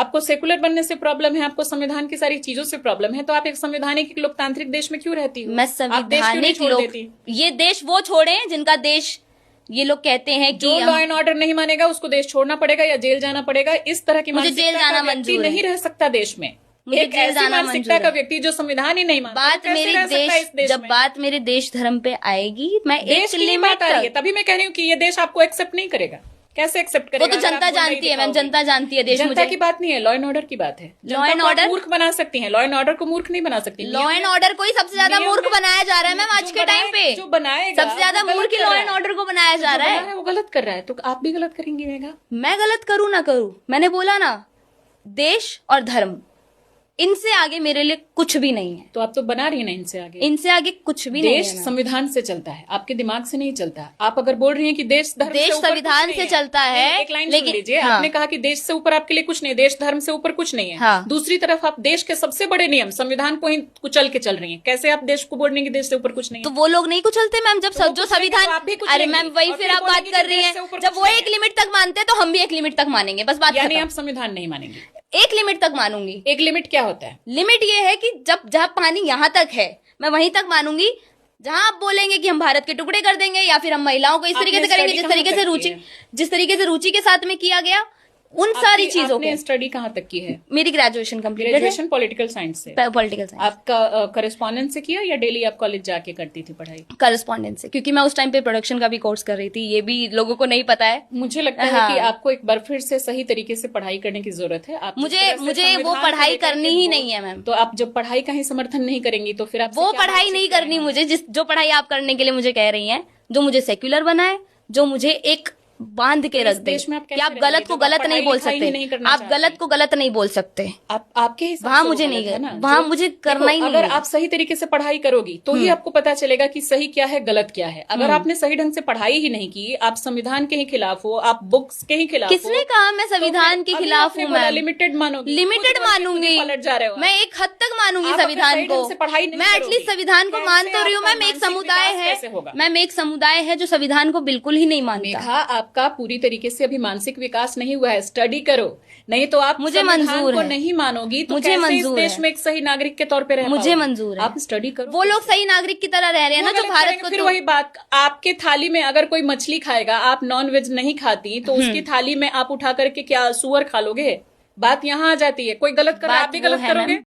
आपको सेकुलर बनने से प्रॉब्लम है, आपको संविधान की सारी चीजों से प्रॉब्लम है, तो आप एक संवैधानिक लोकतांत्रिक देश में क्यों रहती हो? मैं संवैधानिक लोग, ये देश वो छोड़े जिनका देश ये लोग कहते हैं कि जो लॉ एंड ऑर्डर नहीं मानेगा उसको देश छोड़ना पड़ेगा या जेल जाना पड़ेगा। इस तरह की मुझे जेल जाना मंजूर नहीं रह सकता देश में। मुझे एक जेल ऐसी जाना मानसिकता का व्यक्ति जो संविधान ही नहीं मानता, बात मेरे देश, जब बात मेरे देश धर्म पे आएगी, मैं एक लिमिट आ रही है, तभी मैं कह रही हूँ कि ये देश आपको एक्सेप्ट नहीं करेगा। कैसे एक्सेप्ट करेगा? वो तो जनता जानती है मैम, जनता जानती है। देश जनता की बात नहीं है, लॉ एंड ऑर्डर की बात है। लॉ एंड ऑर्डर मूर्ख बना सकती है, लॉ एंड ऑर्डर को मूर्ख नहीं बना सकती। लॉ एंड ऑर्डर को ही सबसे ज्यादा मूर्ख बनाया जा रहा है मैम आज के टाइम पे। जो बनाएगा सबसे ज्यादा मूर्ख लॉ एंड ऑर्डर को बनाया जा रहा है। वो गलत कर रहा है, तो आप भी गलत करेंगी मेघा? मैं गलत करूँ ना करूँ, मैंने बोला ना, देश और धर्म, इनसे आगे मेरे लिए कुछ भी नहीं है। तो आप तो बना रही है ना इनसे आगे। इनसे आगे कुछ भी नहीं है। देश संविधान से चलता है, आपके दिमाग से नहीं चलता। आप अगर बोल रही हैं कि देश धर्म देश संविधान से चलता है, एक लाइन सुन लीजिए। आपने कहा कि देश से ऊपर आपके लिए कुछ नहीं, देश धर्म से ऊपर कुछ नहीं है। दूसरी तरफ आप देश के सबसे बड़े नियम संविधान को ही कुचल के चल रही है। कैसे आप देश को बोल रही है कि देश से ऊपर कुछ नहीं? तो वो लोग नहीं कुचलते मैम, जब जो संविधान। अरे मैम वही फिर आप बात कर रही है, जब वो एक लिमिट तक मानते हैं तो हम भी एक लिमिट तक मानेंगे, बस बात। यानी आप संविधान नहीं मानेंगे? एक लिमिट तक मानूंगी। एक लिमिट क्या होता है? लिमिट ये है कि जब जहाँ पानी यहाँ तक है मैं वहीं तक मानूंगी। जहाँ आप बोलेंगे कि हम भारत के टुकड़े कर देंगे या फिर हम महिलाओं को इस तरीके से करेंगे जिस तरीके से रुचि के साथ में किया गया, उन सारी चीजों को। स्टडी कहाँ तक की है? मेरी ग्रेजुएशन कंप्लीट है। ग्रेजुएशन पॉलिटिकल साइंस से? Political science. आपका करस्पॉन्डेंस से किया या डेली आप कॉलेज जाके करती थी पढ़ाई? करस्पॉन्डेंस से, क्योंकि मैं उस टाइम पे प्रोडक्शन का भी कोर्स कर रही थी। ये भी लोगों को नहीं पता है। मुझे लगता है कि आपको एक बार फिर से सही तरीके से पढ़ाई करने की जरूरत है। आप मुझे वो पढ़ाई करनी ही नहीं है मैम। तो आप जब पढ़ाई का ही समर्थन नहीं करेंगी तो फिर आप वो पढ़ाई नहीं करनी मुझे, जो पढ़ाई आप करने के लिए मुझे कह रही है, जो मुझे सेक्युलर बनाए, जो मुझे एक बांध के रख दे कि आप गलत को गलत नहीं बोल सकते, आप गलत को गलत नहीं बोल सकते। आपके वहाँ मुझे नहीं करना, वहाँ मुझे करना ही नहीं। अगर आप सही तरीके से पढ़ाई करोगी तो ही आपको पता चलेगा कि सही क्या है गलत क्या है। अगर आपने सही ढंग से पढ़ाई ही नहीं की, आप संविधान के ही खिलाफ हो, आप बुक्स के ही खिलाफ हो। किसने कहा मैं संविधान के खिलाफ हूँ? मैं लिमिटेड मानोगी? लिमिटेड मानूंगी, पलट जा रहे हो। मैं एक हद तक मानूंगी संविधान को। मैं एटलीस्ट संविधान को मान तो रही हूँ मैम। एक समुदाय है मैम, एक समुदाय है जो संविधान को बिल्कुल ही नहीं मानता। आपका पूरी तरीके से अभी मानसिक विकास नहीं हुआ है। स्टडी करो, नहीं तो आप मुझे मंजूर को नहीं मानोगी तो मुझे मंजूर इस देश में एक सही नागरिक के तौर पे रह मुझे मंजूर है। आप स्टडी करो। वो लोग सही नागरिक की तरह रह रहे हैं ना जो भारत को। फिर वही बात, आपके थाली में अगर कोई मछली खाएगा, आप नॉन वेज नहीं खाती, तो उसकी थाली में आप उठा करके क्या सुअर खा लोगे? बात यहाँ आ जाती है। कोई गलत कर रहा है, आप भी गलत करोगे।